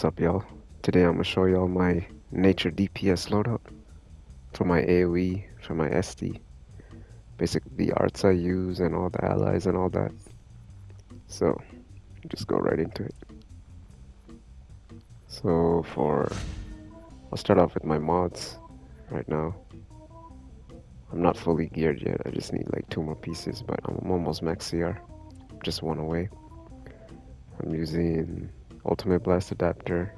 up, y'all? Today I'm gonna show y'all my nature DPS loadout for my AOE, for my ST, basically the arts I use and all the allies and all that. So just go right into it. I'll start off with my mods right now. I'm not fully geared yet. I just need like 2 more pieces, but I'm almost max CR. Just one away. I'm using Ultimate Blast Adapter,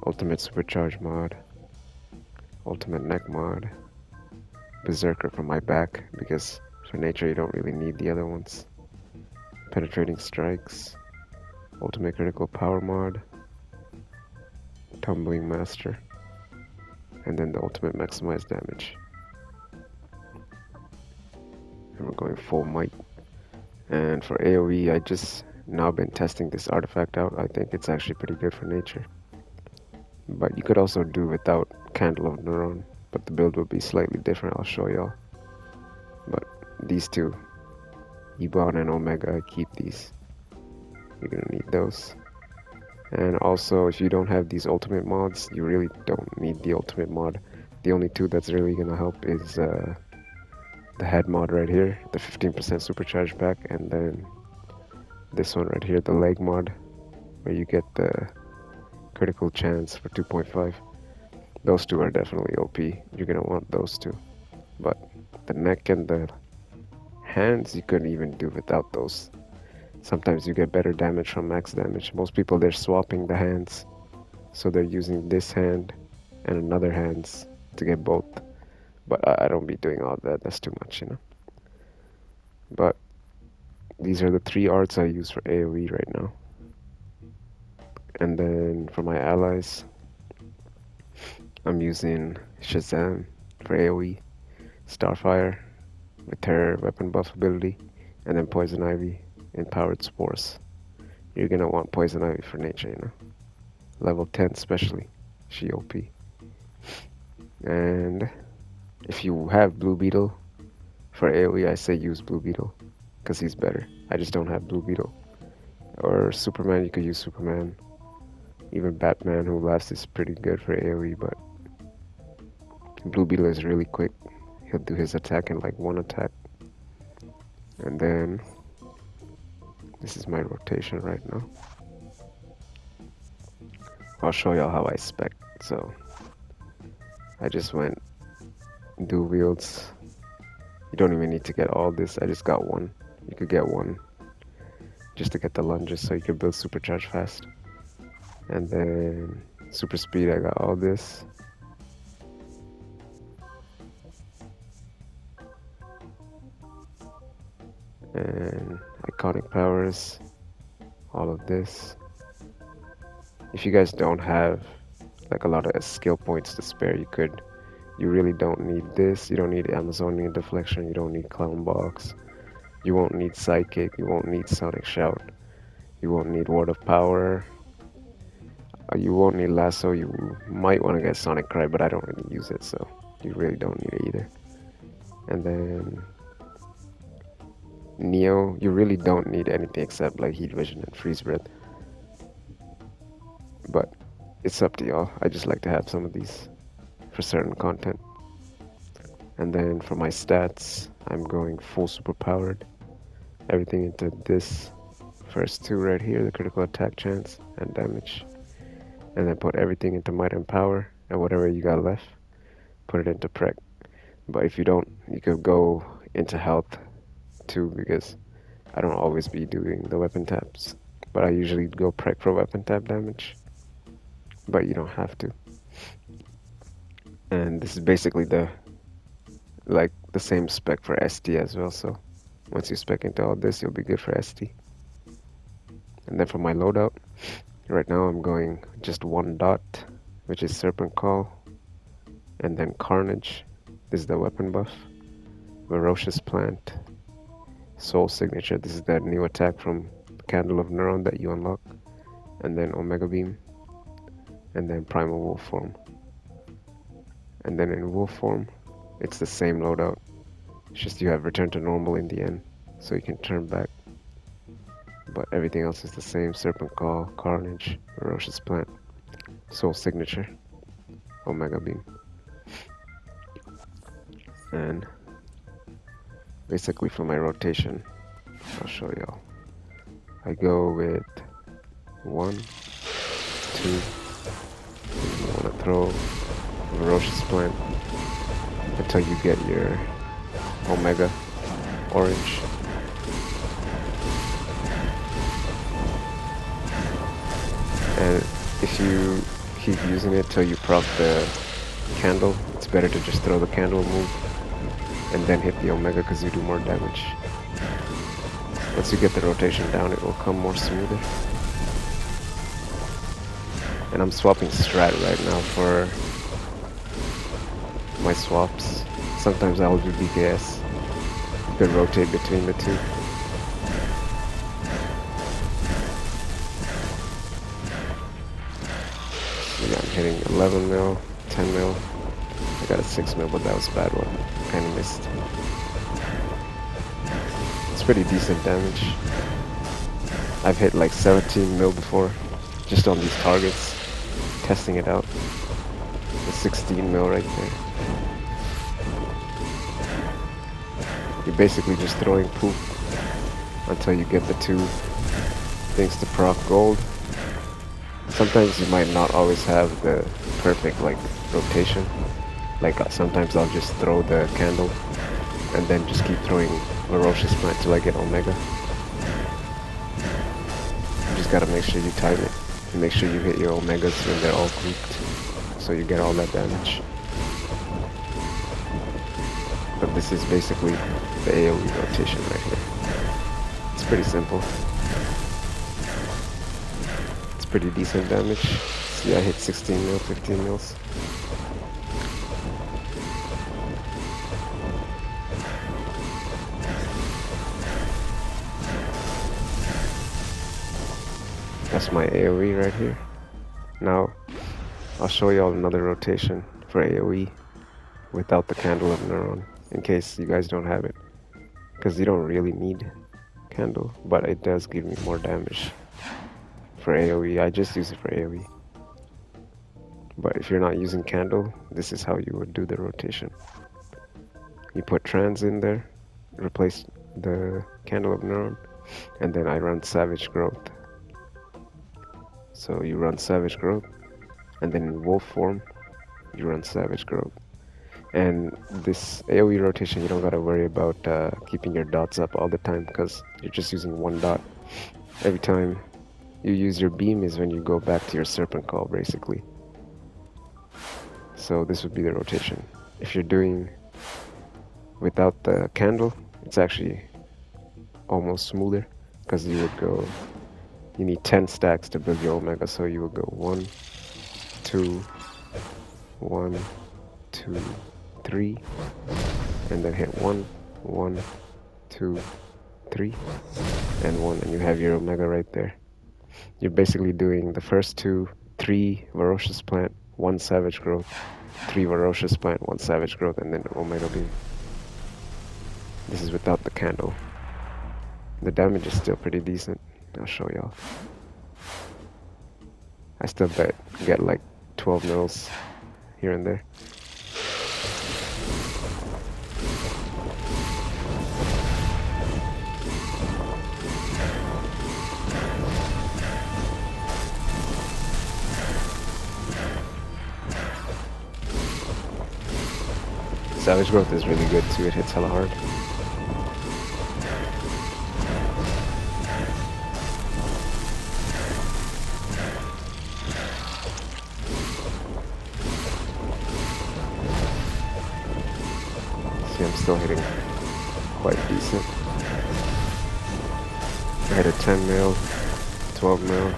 Ultimate Supercharge mod, Ultimate Neck mod, Berserker for my back, because for nature you don't really need the other ones. Penetrating Strikes, Ultimate Critical Power mod, Tumbling Master, and then the Ultimate Maximized Damage. And we're going full might. And for AoE, I just now been testing this artifact out. I think it's actually pretty good for nature. But you could also do without Candle of Neuron, but the build will be slightly different, I'll show y'all. But these two, E-Bound and Omega, I keep these. You're gonna need those. And also, if you don't have these ultimate mods, you really don't need the ultimate mod. The only two that's really gonna help is the head mod right here, the 15% supercharge pack, and then this one right here, the leg mod, where you get the critical chance for 2.5. Those two are definitely OP. You're gonna want those two. But the neck and the hands, you couldn't even do without those. Sometimes you get better damage from max damage. Most people, they're swapping the hands. So they're using this hand and another hands to get both. But I don't be doing all that. That's too much, you know. But these are the 3 arts I use for AoE right now. And then for my allies, I'm using Shazam for AoE, Starfire with her weapon buff ability, and then Poison Ivy and Powered Spores. You're gonna want Poison Ivy for nature, you know. Level 10 especially. She OP. And if you have Blue Beetle for AoE, I say use Blue Beetle because he's better. I just don't have Blue Beetle. Or Superman, you could use Superman. Even Batman, who laughs, is pretty good for AoE, but Blue Beetle is really quick. He'll do his attack in like 1 attack. And then this is my rotation right now. I'll show y'all how I spec. So I just went dual wields. You don't even need to get all this. I just got one. You could get one just to get the lunges so you can build supercharge fast. And then super speed, I got all this. And iconic powers, all of this. If you guys don't have like a lot of skill points to spare, you really don't need this. You don't need Amazonian deflection. You don't need clown box. You won't need psychic. You won't need sonic shout. You won't need word of power. You won't need lasso. You might want to get sonic cry, but I don't really use it, so you really don't need it either. And then Neo, you really don't need anything except like heat vision and freeze breath. But it's up to y'all. I just like to have some of these for certain content. And then for my stats, I'm going full super powered. Everything into this first 2 right here, the critical attack chance and damage. And then put everything into might and power, and whatever you got left, put it into prec. But if you don't, you could go into health too, because I don't always be doing the weapon taps. But I usually go prec for weapon tap damage. But you don't have to. And this is basically the same spec for ST as well, so once you spec into all this, you'll be good for ST. And then for my loadout, right now I'm going just 1 dot, which is Serpent Call, and then Carnage. This is the weapon buff. Ferocious Plant, Soul Signature. This is that new attack from Candle of Neuron that you unlock, and then Omega Beam, and then Primal Wolf Form. And then in Wolf Form, it's the same loadout. It's just you have Return to Normal in the end, so you can turn back. but everything else is the same. Serpent Call, Carnage, Ferocious Plant, Soul Signature, Omega Beam. And basically for my rotation, I'll show y'all. I go with 1, 2, you want to throw Ferocious Plant until you get your Omega Orange. And if you keep using it till you proc the candle, it's better to just throw the candle move and then hit the Omega because you do more damage. Once you get the rotation down, it will come more smoother. And I'm swapping strat right now for my swaps. Sometimes I'll do DPS. You can rotate between the two. Yeah, I'm hitting 11 mil, 10 mil. I got a 6 mil, but that was a bad one. Kind of missed. It's pretty decent damage. I've hit like 17 mil before, just on these targets, testing it out. The 16 mil right there. You're basically just throwing poop until you get the 2 things to proc gold. Sometimes you might not always have the perfect like rotation. Like sometimes I'll just throw the candle and then just keep throwing Ferocious Plant till I get Omega. You just gotta make sure you time it and make sure you hit your Omegas when they're all grouped so you get all that damage. But this is basically the AOE rotation right here. It's pretty simple. It's pretty decent damage. See, I hit 16 mil, 15 mils. That's my AOE right here. Now, I'll show y'all another rotation for AOE without the Candle of Neuron, in case you guys don't have it. Because you don't really need Candle, but it does give me more damage for AOE. I just use it for AOE. But if you're not using Candle, this is how you would do the rotation. You put Trans in there, replace the Candle of Neuron, and then I run Savage Growth. So you run Savage Growth, and then in Wolf form, you run Savage Growth. And this AoE rotation, you don't gotta worry about keeping your dots up all the time because you're just using one dot. Every time you use your beam is when you go back to your Serpent Call, basically. So this would be the rotation. If you're doing without the candle, it's actually almost smoother because you would go, you need 10 stacks to build your Omega, so you would go 1, 2, 1, 2, 3, and then hit 1, 1, 2, 3, and 1, and you have your Omega right there. You're basically doing the first 2, 3 Ferocious Plant, 1 Savage Growth, 3 Ferocious Plant, 1 Savage Growth, and then Omega Beam. This is without the candle. The damage is still pretty decent. I'll show y'all. I still get like 12 mils here and there. Savage Growth is really good too, it hits hella hard. See, I'm still hitting quite decent. I hit a 10 mil, 12 mil,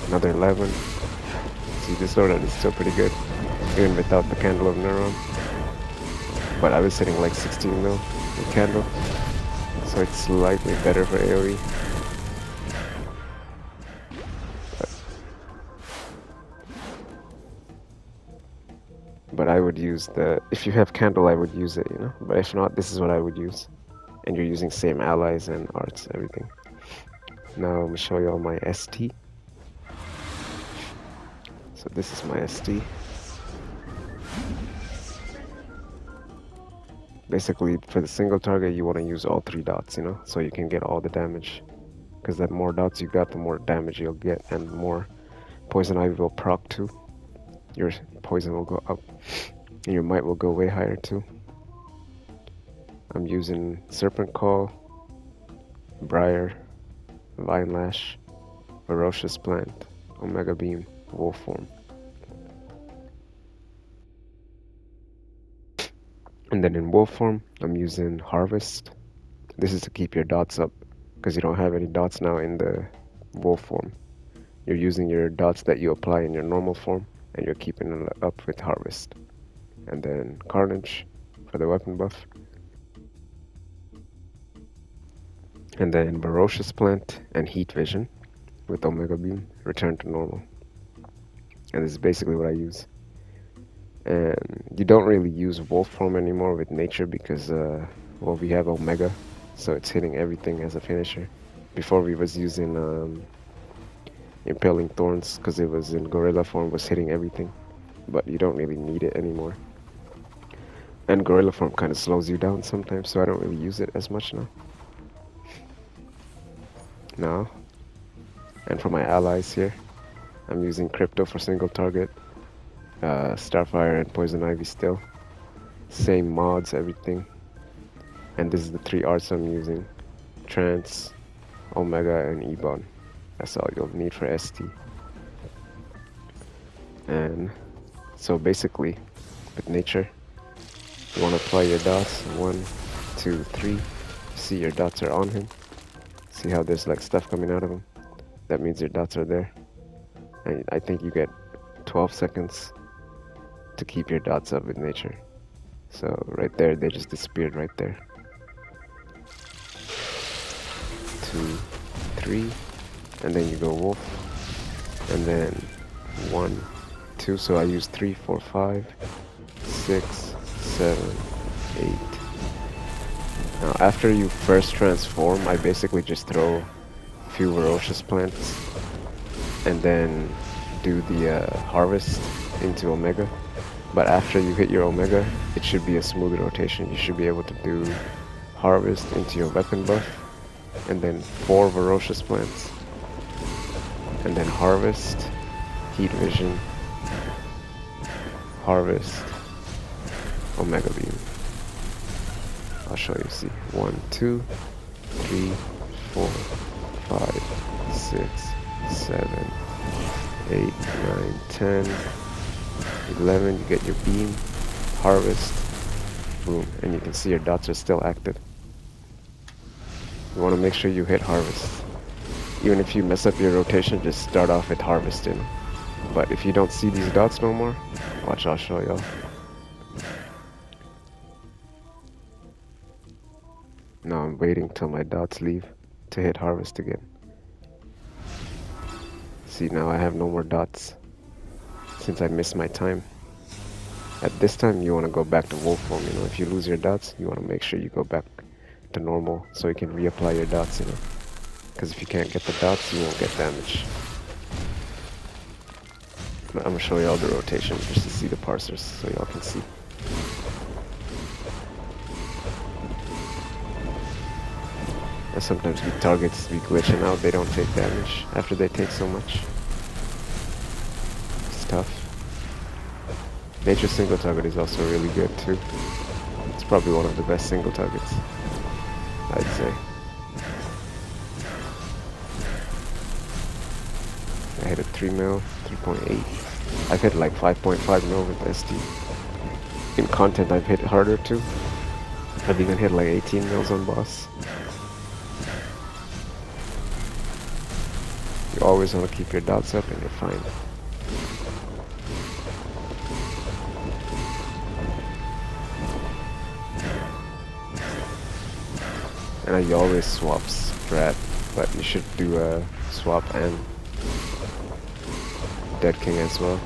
another 11. See, this Loadout is still pretty good, even without the Candle of Neuron. But I was hitting like 16 mil with Candle, so it's slightly better for AoE. But I would use the, if you have Candle, I would use it, you know? But if not, this is what I would use. and you're using same allies and arts, everything. Now I'm gonna show you all my ST. So this is my ST. Basically, for the single target, you want to use all 3 dots, you know, so you can get all the damage. Because the more dots you got, the more damage you'll get, and the more poison ivy will proc too. Your poison will go up, and your might will go way higher too. I'm using Serpent Call, Briar, Vine Lash, Ferocious Plant, Omega Beam, Wolf Form. And then in Wolf Form, I'm using Harvest. This is to keep your dots up, because you don't have any dots now in the Wolf Form. You're using your dots that you apply in your normal form, and you're keeping it up with Harvest. And then Carnage for the weapon buff. And then Ferocious Plant and Heat Vision with Omega Beam, return to normal. And this is basically what I use. And you don't really use Wolf Form anymore with Nature because, well, we have Omega, so it's hitting everything as a finisher. Before we was using Impaling Thorns because it was in Gorilla Form, was hitting everything. But you don't really need it anymore. And Gorilla Form kind of slows you down sometimes, so I don't really use it as much now. And for my allies here, I'm using Crypto for single target, Starfire and Poison Ivy still. Same mods, everything. And this is the 3 arts I'm using. Trance, Omega, and Ebon. That's all you'll need for ST. And so basically, with Nature, you want to apply your dots. 1, 2, 3. See your dots are on him. See how there's like stuff coming out of him? That means your dots are there. And I think you get 12 seconds to keep your dots up with Nature. So right there, they just disappeared right there. 2, 3, and then you go Wolf, and then 1, 2. So I use 3, 4, 5, 6, 7, 8. Now after you first transform, I basically just throw a few Ferocious Plants, and then do the Harvest into Omega. But after you hit your Omega, it should be a smooth rotation. You should be able to do Harvest into your weapon buff, and then 4 Ferocious Plants, and then Harvest, Heat Vision, Harvest, Omega Beam. I'll show you, see. 1, 2, 3, 4, 5, 6, 7, 8, 9, 10, 11, you get your beam, harvest, boom, and you can see your dots are still active. You want to make sure you hit harvest. Even if you mess up your rotation, just start off with harvesting. But if you don't see these dots no more, watch, I'll show y'all. Now I'm waiting till my dots leave to hit harvest again. See, now I have no more dots since I missed my time. At this time, you want to go back to Wolf Form, you know. If you lose your dots, you want to make sure you go back to normal so you can reapply your dots, you know. Because if you can't get the dots, you won't get damage. I'm going to show y'all the rotation just to see the parsers so y'all can see. And sometimes the targets be glitching out, they don't take damage after they take so much. It's tough. Nature single target is also really good too. It's probably one of the best single targets, I'd say. I hit a 3 mil, 3.8. I've hit like 5.5 mil with ST. In content I've hit harder too. I've even hit like 18 mils on boss. You always want to keep your dots up and you're fine. And you always swap strat, but you should do a swap and Dead King as well,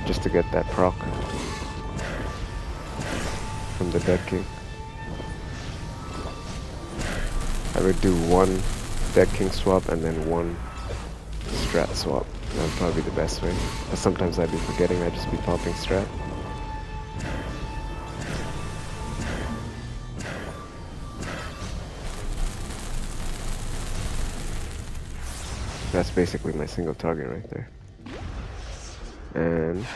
just to get that proc from the Dead King. I would do one dead king swap and then one strat swap. That would probably be the best way. But sometimes I'd be forgetting, I'd just be popping strat. That's basically my single target right there. And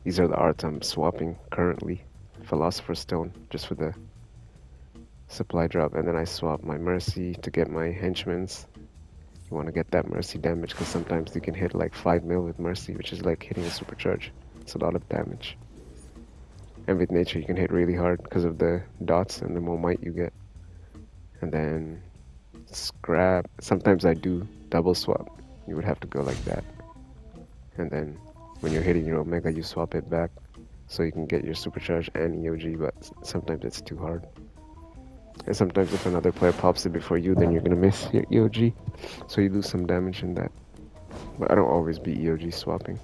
these are the arts I'm swapping currently. Philosopher's Stone, just for the supply drop. And then I swap my Mercy to get my henchmen's. You want to get that Mercy damage because sometimes you can hit like 5 mil with Mercy, which is like hitting a supercharge. It's a lot of damage. And with nature you can hit really hard because of the dots and the more might you get. And then scrap. Sometimes I do double swap. You would have to go like that. And then when you're hitting your Omega, you swap it back so you can get your supercharge and EOG, but sometimes it's too hard. And sometimes if another player pops it before you, then you're gonna miss your EOG, so you lose some damage in that. But I don't always be EOG swapping.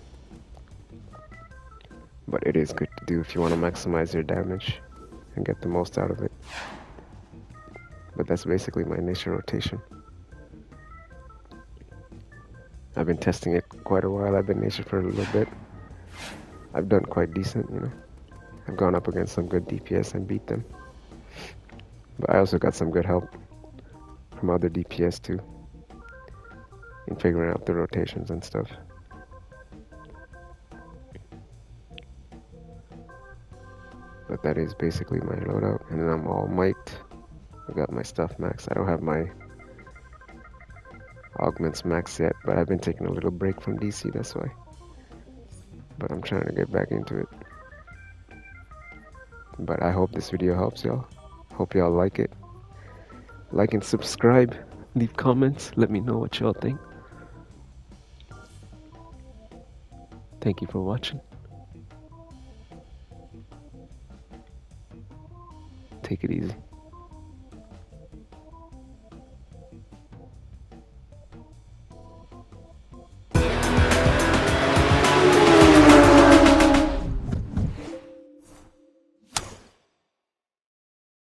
But it is good to do if you want to maximize your damage and get the most out of it. But that's basically my nature rotation. I've been testing it quite a while. I've been nature for a little bit. I've done quite decent, you know. I've gone up against some good DPS and beat them. But I also got some good help from other DPS too, in figuring out the rotations and stuff. But that is basically my loadout, and then I'm all mic'd. I got my stuff maxed. I don't have my augments maxed yet, but I've been taking a little break from DC, that's why. But I'm trying to get back into it. But I hope this video helps y'all. Hope y'all like it. Like and subscribe. Leave comments. Let me know what y'all think. Thank you for watching. Take it easy.